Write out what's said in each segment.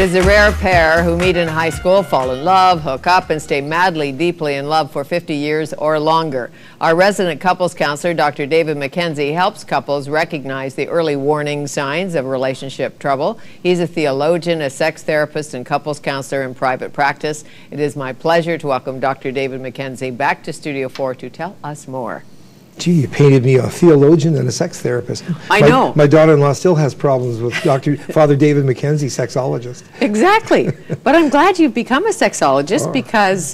is a rare pair who meet in high school, fall in love, hook up, and stay madly, deeply in love for 50 years or longer. Our resident couples counselor, Dr. David McKenzie, helps couples recognize the early warning signs of relationship trouble. He's a theologian, a sex therapist, and couples counselor in private practice. It is my pleasure to welcome Dr. David McKenzie back to Studio 4 to tell us more. Gee, you painted me a theologian and a sex therapist. I know. My daughter-in-law still has problems with Father David McKenzie, sexologist. Exactly. But I'm glad you've become a sexologist because,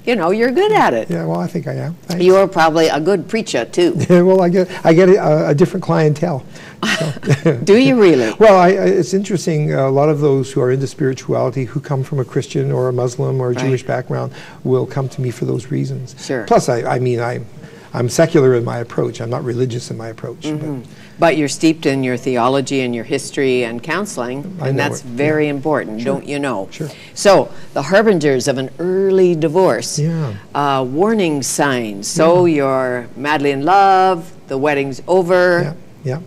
you know, you're good at it. Yeah, well, I think I am. Thanks. You're probably a good preacher, too. Yeah, well, I get a different clientele. So. Do you really? Well, it's interesting. A lot of those who are into spirituality, who come from a Christian or a Muslim or a Jewish background, will come to me for those reasons. Sure. Plus, I'm secular in my approach. I'm not religious in my approach. But you're steeped in your theology and your history and counseling, and that's very important, don't you know? Sure. So, the harbingers of an early divorce, warning signs. So, you're madly in love, the wedding's over. Yeah.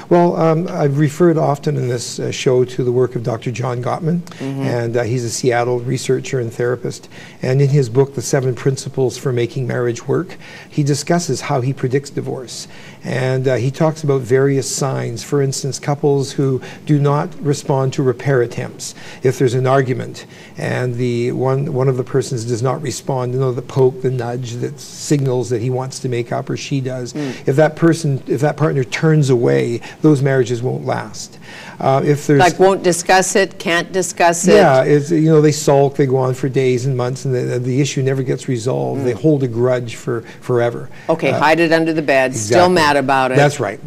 Well, I've referred often in this show to the work of Dr. John Gottman, and he's a Seattle researcher and therapist. And in his book, The 7 Principles for Making Marriage Work, he discusses how he predicts divorce. And he talks about various signs. For instance, couples who do not respond to repair attempts. If there's an argument and one of the persons does not respond, you know, the poke, the nudge that signals that he wants to make up or she does. If that partner turns away, those marriages won't last. If there's won't discuss it, can't discuss it. Yeah, they sulk, they go on for days and months, and the issue never gets resolved. They hold a grudge for forever. Okay, hide it under the bed, still mad about it. That's right,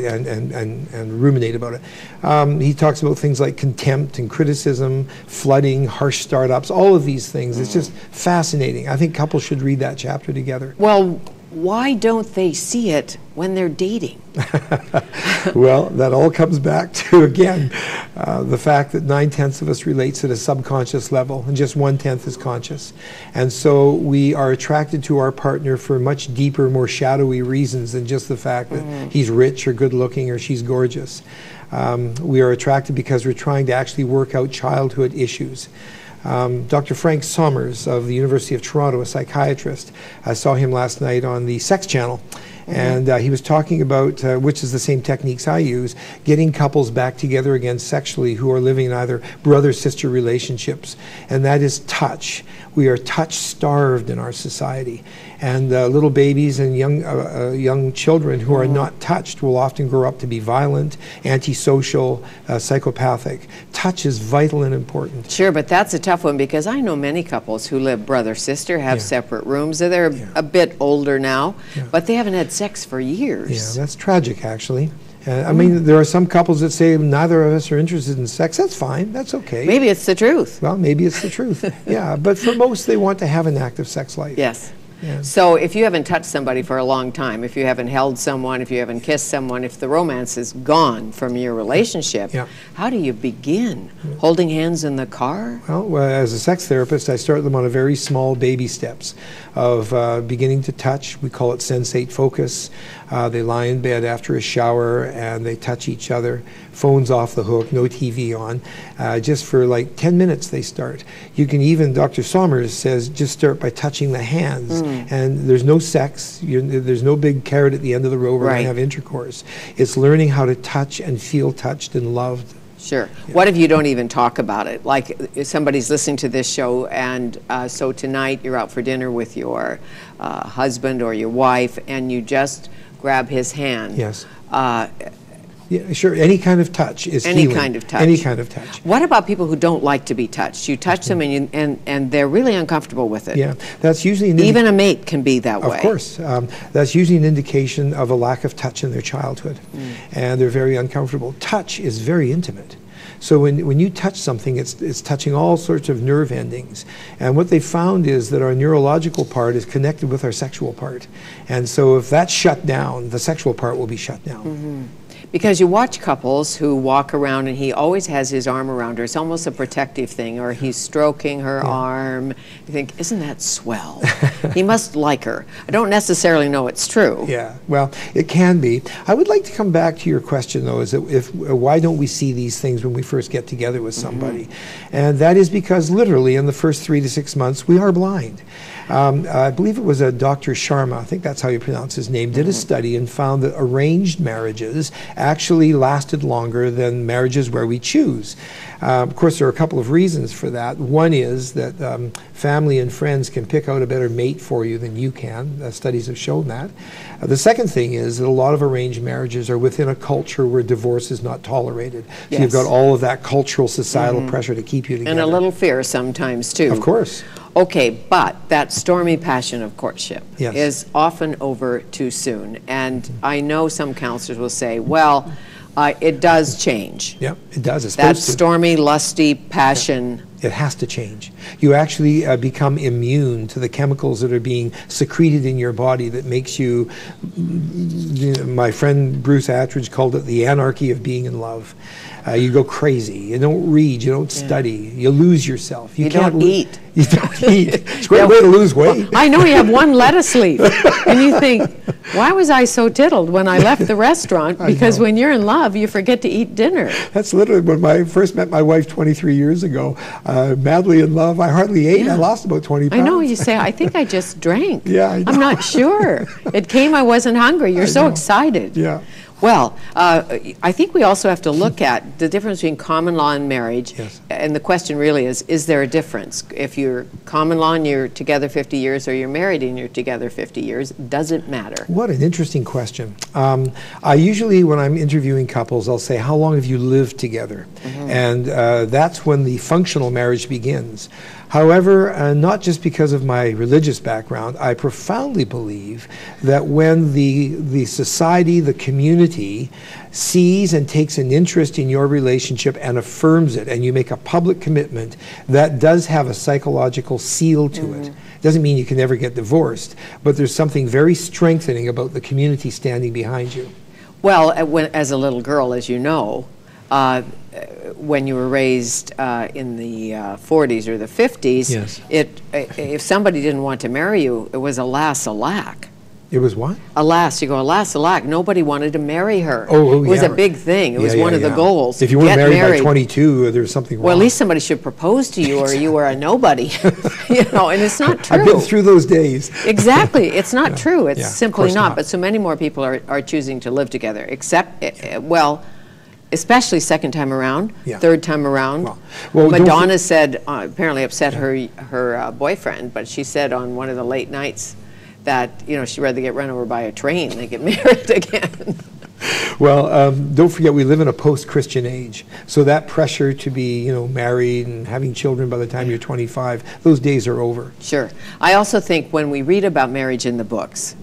and ruminate about it. He talks about things like contempt and criticism, flooding, harsh startups, all of these things. It's just fascinating. I think couples should read that chapter together. Well, why don't they see it when they're dating? Well, that all comes back to, again, the fact that 9/10 of us relates at a subconscious level, and just 1/10 is conscious. And so we are attracted to our partner for much deeper, more shadowy reasons than just the fact that he's rich or good looking or she's gorgeous. We are attracted because we're trying to actually work out childhood issues. Dr. Frank Sommers of the University of Toronto, a psychiatrist, I saw him last night on the Sex Channel, and he was talking about, which is the same techniques I use, getting couples back together again sexually who are living in either brother-sister relationships, and that is touch. We are touch-starved in our society, and little babies and young children who are not touched will often grow up to be violent, antisocial, psychopathic. Touch is vital and important. Sure, but that's a tough one because I know many couples who live brother-sister, have separate rooms. They're a bit older now, but they haven't had sex for years. Yeah, that's tragic, actually. I mean, there are some couples that say neither of us are interested in sex. That's fine. That's okay. Maybe it's the truth. Well, maybe it's the truth. Yeah, but for most, they want to have an active sex life. Yes. Yeah. So if you haven't touched somebody for a long time, if you haven't held someone, if you haven't kissed someone, if the romance is gone from your relationship, how do you begin? Holding hands in the car? Well, as a sex therapist, I start them on a very small baby steps of beginning to touch. We call it sensate focus. They lie in bed after a shower and they touch each other. Phones off the hook, no TV on. Just for like 10 minutes they start. You can even, Dr. Sommers says, just start by touching the hands. And there's no sex. There's no big carrot at the end of the road. We're going to have intercourse. It's learning how to touch and feel touched and loved. Sure. Yeah. What if you don't even talk about it? Like if somebody's listening to this show and so tonight you're out for dinner with your husband or your wife and you just grab his hand. Yes. Yeah, sure. Any kind of touch is healing. Any kind of touch. Any kind of touch. What about people who don't like to be touched? You touch them and they're really uncomfortable with it. Yeah, that's usually even a mate can be that way. Of course, that's usually an indication of a lack of touch in their childhood, and they're very uncomfortable. Touch is very intimate. So when you touch something, it's touching all sorts of nerve endings. And what they found is that our neurological part is connected with our sexual part. And so if that's shut down, the sexual part will be shut down. Because you watch couples who walk around and he always has his arm around her. It's almost a protective thing, or he's stroking her arm. You think, isn't that swell? He must like her. I don't necessarily know it's true. Yeah, well, it can be. I would like to come back to your question, though, is that why don't we see these things when we first get together with somebody? And that is because literally in the first 3 to 6 months, we are blind. I believe it was a Dr. Sharma, I think that's how you pronounce his name, did a study and found that arranged marriages actually lasted longer than marriages where we choose. Of course, there are a couple of reasons for that. One is that family and friends can pick out a better mate for you than you can. Studies have shown that. The second thing is that a lot of arranged marriages are within a culture where divorce is not tolerated. So you've got all of that cultural, societal pressure to keep you together. And a little fear sometimes, too. Of course. Okay, but that stormy passion of courtship is often over too soon. And I know some counselors will say, well, it does change. Yeah, it does. It's that supposed to. stormy, lusty passion. It has to change. You actually become immune to the chemicals that are being secreted in your body that makes you, my friend Bruce Attridge called it the anarchy of being in love. You go crazy. You don't read. You don't study. You lose yourself. You don't eat. You don't eat. It's a great way to lose weight. I know you have one lettuce leaf, and you think, why was I so tiddled when I left the restaurant? Because when you're in love, you forget to eat dinner. That's literally when I first met my wife 23 years ago. Madly in love, I hardly ate. I lost about 20 pounds. I know. You say, I think I just drank. Yeah, I know. I'm not sure. It came, I wasn't hungry. You're so excited. Yeah. Well, I think we also have to look at the difference between common law and marriage. Yes. And the question really is there a difference? If you're common law and you're together 50 years or you're married and you're together 50 years, does it matter? What an interesting question. I usually, when I'm interviewing couples, I'll say, how long have you lived together? And that's when the functional marriage begins. However, not just because of my religious background, I profoundly believe that when the society, the community, sees and takes an interest in your relationship and affirms it, and you make a public commitment, that does have a psychological seal to it. Doesn't mean you can never get divorced, but there's something very strengthening about the community standing behind you. Well, as a little girl, as you know, when you were raised in the 40s or the 50s, if somebody didn't want to marry you, it was alas, alack. It was what? Alas, you go, alas, alack. Nobody wanted to marry her. Oh, it was a big thing. It was one of the goals. If you weren't married by 22, there was something wrong. Well, at least somebody should propose to you, or you were a nobody. You know, and it's not true. I've been through those days. Exactly. It's not true. It's simply not. not. But so many more people are choosing to live together, except, well, especially second time around, third time around. Well, Madonna said, apparently upset her boyfriend, but she said on one of the late nights that, you know, she'd rather get run over by a train than get married again. Well, don't forget we live in a post-Christian age, so that pressure to be, you know, married and having children by the time you're 25, those days are over. Sure. I also think when we read about marriage in the books,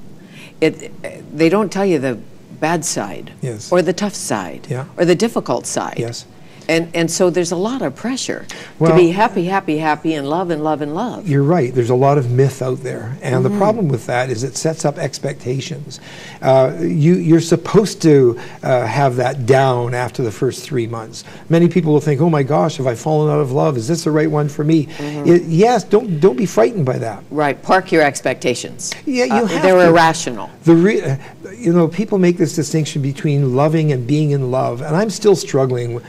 they don't tell you the bad side, or the tough side, or the difficult side. Yes. And so there's a lot of pressure to be happy, happy, happy, and love, and love, and love. You're right. There's a lot of myth out there. And the problem with that is it sets up expectations. You're supposed to have that down after the first 3 months. Many people will think, oh my gosh, have I fallen out of love? Is this the right one for me? Yes, don't be frightened by that. Right. Park your expectations. Yeah, you have they're to. irrational. You know, people make this distinction between loving and being in love, and I'm still struggling.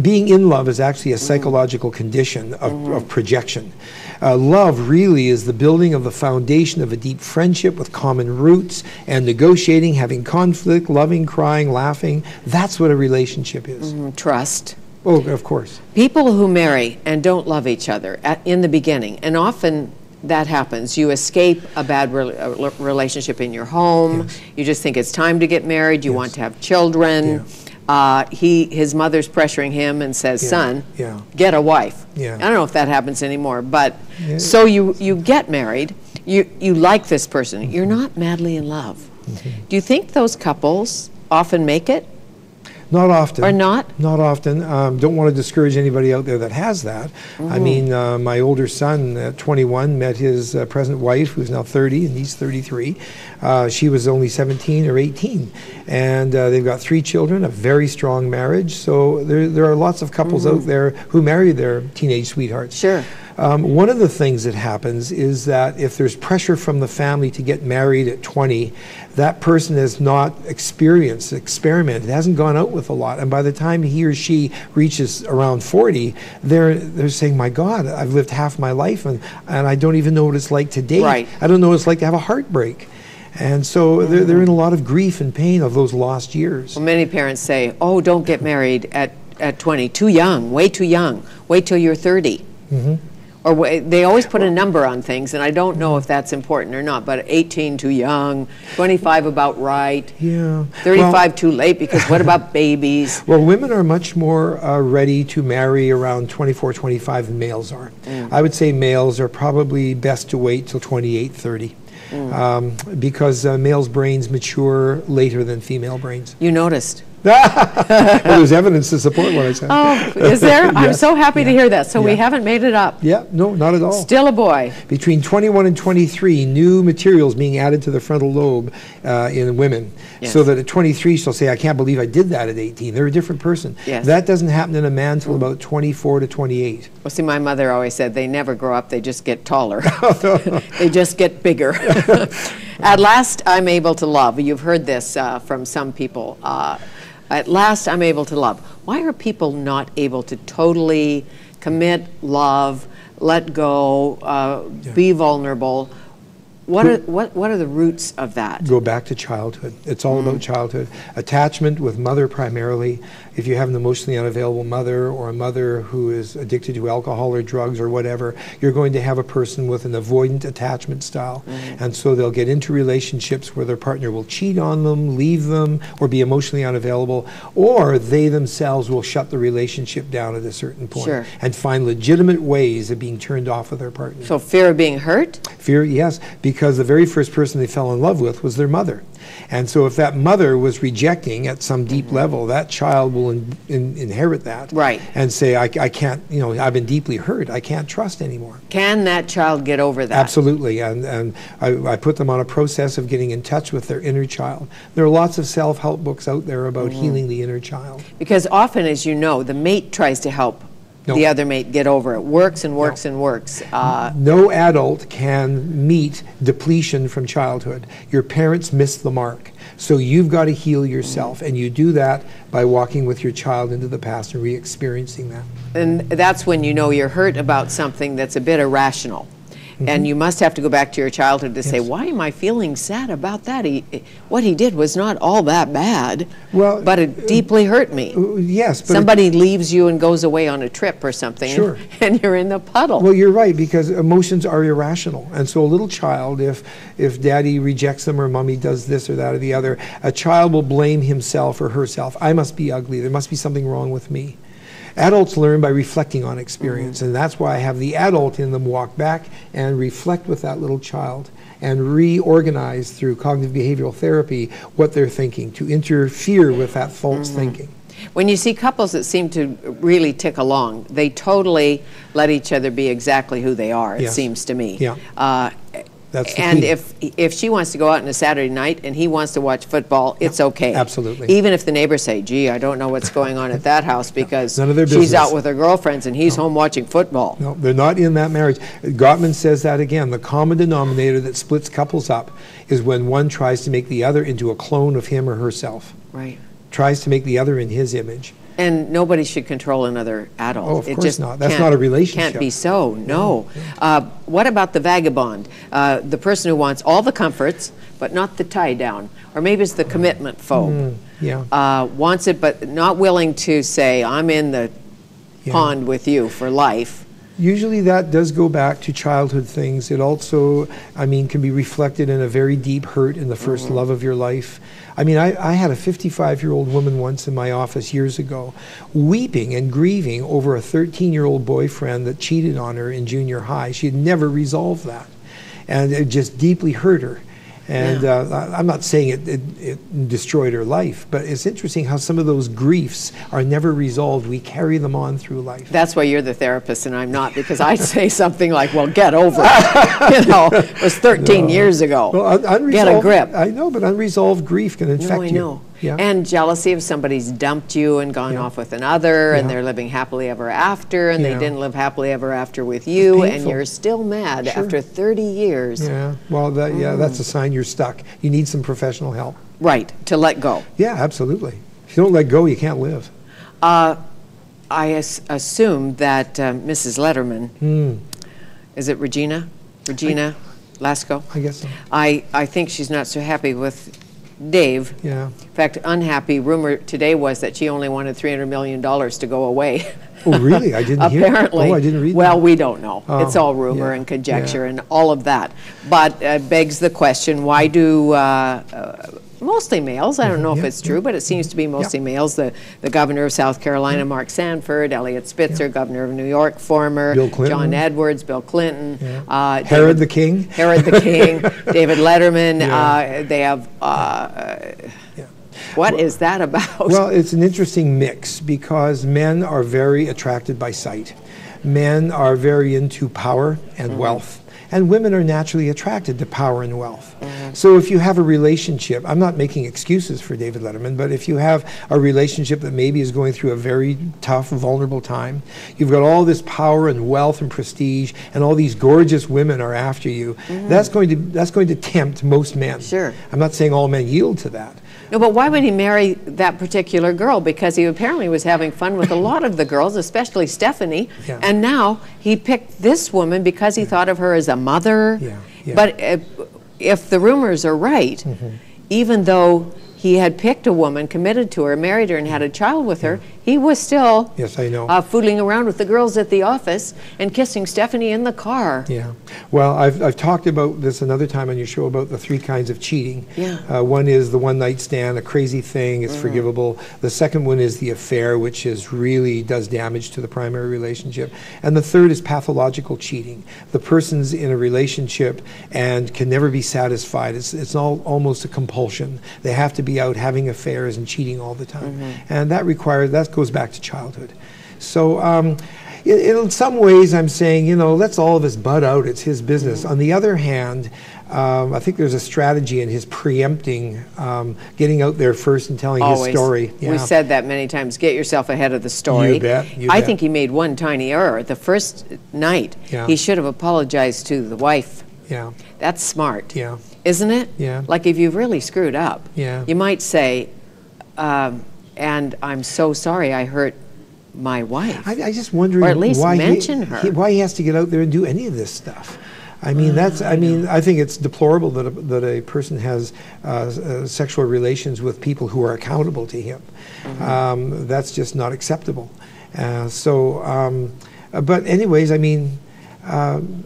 Being in love is actually a psychological condition of projection. Love really is the building of the foundation of a deep friendship with common roots and negotiating, having conflict, loving, crying, laughing. That's what a relationship is. Trust. Oh, of course. People who marry and don't love each other in the beginning, and often that happens. You escape a bad relationship in your home. You just think it's time to get married. You want to have children. His mother's pressuring him and says, son, get a wife. I don't know if that happens anymore, but so you get married, you like this person, you're not madly in love. Do you think those couples often make it? Not often. Or not? Not often. Don't want to discourage anybody out there that has that. I mean, my older son at 21 met his present wife, who's now 30, and he's 33. She was only 17 or 18. And they've got 3 children, a very strong marriage. So there are lots of couples out there who marry their teenage sweethearts. Sure. One of the things that happens is that if there's pressure from the family to get married at 20, that person has not experimented, hasn't gone out with a lot. And by the time he or she reaches around 40, they're saying, my God, I've lived half my life and I don't even know what it's like to date. Right. I don't know what it's like to have a heartbreak. And so they're in a lot of grief and pain of those lost years. Well, many parents say, oh, don't get married at 20, too young, way too young, wait till you're 30. Or they always put a number on things, and I don't know if that's important or not, but 18 too young, 25 about right, 35 too late, because what about babies? Well, women are much more ready to marry around 24, 25 than males are. I would say males are probably best to wait till 28, 30. Because males' brains mature later than female brains. You noticed. Well, there's evidence to support what I said. Oh, is there? Yes. I'm so happy to hear that. So we haven't made it up. Yeah, no, not at all. Still a boy. Between 21 and 23, new materials being added to the frontal lobe in women. Yes. So that at 23, she'll say, I can't believe I did that at 18. They're a different person. Yes. That doesn't happen in a man until about 24 to 28. Well, see, my mother always said they never grow up, they just get taller. They just get bigger. At last, I'm able to love. You've heard this from some people. At last, I'm able to love. Why are people not able to totally commit, love, let go, be vulnerable? What are the roots of that? Go back to childhood. It's all about childhood. Attachment with mother primarily. If you have an emotionally unavailable mother or a mother who is addicted to alcohol or drugs or whatever, you're going to have a person with an avoidant attachment style. And so they'll get into relationships where their partner will cheat on them, leave them, or be emotionally unavailable, or they themselves will shut the relationship down at a certain point and find legitimate ways of being turned off with their partner. So fear of being hurt? Fear, yes, because the very first person they fell in love with was their mother. And so if that mother was rejecting at some deep level, that child will inherit that. Right. And say, I can't, you know, I've been deeply hurt. I can't trust anymore. Can that child get over that? Absolutely. And I put them on a process of getting in touch with their inner child. There are lots of self-help books out there about healing the inner child. Because often, as you know, the mate tries to help the other mate get over it. Works and works and works. No adult can meet depletion from childhood. Your parents missed the mark. So you've got to heal yourself. And you do that by walking with your child into the past and re-experiencing that. And that's when you know you're hurt about something that's a bit irrational. And you must have to go back to your childhood to say, why am I feeling sad about that? What he did was not all that bad, but it deeply hurt me. Yes. But somebody leaves you and goes away on a trip or something, and you're in the puddle. Well, you're right, because emotions are irrational. And so a little child, if daddy rejects them or mommy does this or that or the other, a child will blame himself or herself. I must be ugly. There must be something wrong with me. Adults learn by reflecting on experience, and that's why I have the adult in them walk back and reflect with that little child and reorganize through cognitive behavioral therapy what they're thinking, to interfere with that false thinking. When you see couples that seem to really tick along, they totally let each other be exactly who they are, it seems to me. That's the key. if she wants to go out on a Saturday night and he wants to watch football, it's okay. Absolutely. Even if the neighbors say, gee, I don't know what's going on at that house because none of their she's business. out with her girlfriends and he's home watching football. No, they're not in that marriage. Gottman says that again. The common denominator that splits couples up is when one tries to make the other into a clone of him or herself. Right. Tries to make the other in his image. And nobody should control another adult. Oh, of course not. That's not a relationship. Can't be so, no. What about the vagabond? The person who wants all the comforts, but not the tie down. Or maybe it's the commitment phobe. Wants it, but not willing to say, I'm in the pond with you for life. Usually that does go back to childhood things. It also, I mean, can be reflected in a very deep hurt in the first love of your life. I mean, I had a 55-year-old woman once in my office years ago, weeping and grieving over a 13-year-old boyfriend that cheated on her in junior high. She had never resolved that. And it just deeply hurt her. And I'm not saying it destroyed her life, but it's interesting how some of those griefs are never resolved. We carry them on through life. That's why you're the therapist and I'm not, because I'd say something like, well, get over it. You know, it was 13 years ago. Well, get a grip. I know, but unresolved grief can infect you. I know. Yeah. And jealousy if somebody's dumped you and gone off with another and they're living happily ever after and they didn't live happily ever after with you and you're still mad after 30 years. Yeah, well, that's a sign you're stuck. You need some professional help. Right, to let go. Yeah, absolutely. If you don't let go, you can't live. I assume that Mrs. Letterman, is it Regina? Regina Lasko? I guess so. I think she's not so happy with Dave. Yeah. In fact, unhappy. Rumor today was that she only wanted $300 million to go away. Oh, really? I didn't hear. Apparently. Oh, I didn't read well, that. we don't know. Oh, it's all rumor and conjecture and all of that. But begs the question, why do mostly males, I don't know if it's true, but it seems to be mostly males, the governor of South Carolina, Mark Sanford, Elliot Spitzer, governor of New York, former, Bill Clinton. John Edwards, Bill Clinton, Herod the King. Herod the King, David Letterman, they have, what is that about? Well, it's an interesting mix because men are very attracted by sight. Men are very into power and wealth. And women are naturally attracted to power and wealth. So if you have a relationship, I'm not making excuses for David Letterman, but if you have a relationship that maybe is going through a very tough, vulnerable time, you've got all this power and wealth and prestige, and all these gorgeous women are after you, that's going to tempt most men. Sure. I'm not saying all men yield to that. No, but why would he marry that particular girl? Because he apparently was having fun with a lot of the girls, especially Stephanie. Yeah. And now he picked this woman because he thought of her as a mother. Yeah. Yeah. But if the rumors are right, even though he had picked a woman, committed to her, married her, and had a child with her, he was still fooling around with the girls at the office and kissing Stephanie in the car. Yeah. Well, I've talked about this another time on your show about the 3 kinds of cheating. Yeah. One is the one-night stand, a crazy thing, it's forgivable. The second one is the affair, which is really does damage to the primary relationship. And the third is pathological cheating. The person's in a relationship and can never be satisfied. It's almost a compulsion. They have to be out having affairs and cheating all the time. And that goes back to childhood. So in some ways I'm saying, let's all of us butt out, it's his business. On the other hand, I think there's a strategy in his preempting, getting out there first and telling his story. Yeah. We've said that many times, get yourself ahead of the story. You bet. I think he made one tiny error. The first night, he should have apologized to the wife. Yeah. That's smart. Yeah. Isn't it? Yeah. Like if you've really screwed up, yeah. you might say, and I'm so sorry I hurt my wife. I just wondering or at least why mention her. Why he has to get out there and do any of this stuff. I mean, I think it's deplorable that a person has sexual relations with people who are accountable to him. That's just not acceptable. But anyways, I mean,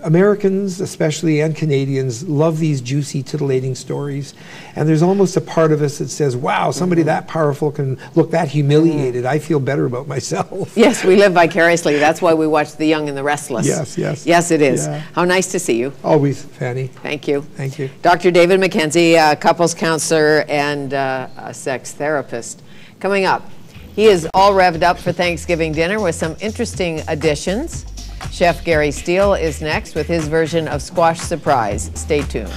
Americans especially and Canadians love these juicy, titillating stories, and there's almost a part of us that says, wow, somebody that powerful can look that humiliated. I feel better about myself. Yes, we live vicariously. That's why we watch The Young and the Restless. Yes, yes. Yes, it is. Yeah. How nice to see you. Always, Fanny. Thank you. Thank you. Dr. David McKenzie, couples counselor and a sex therapist. Coming up, he is all revved up for Thanksgiving dinner with some interesting additions. Chef Gary Steele is next with his version of Squash Surprise. Stay tuned.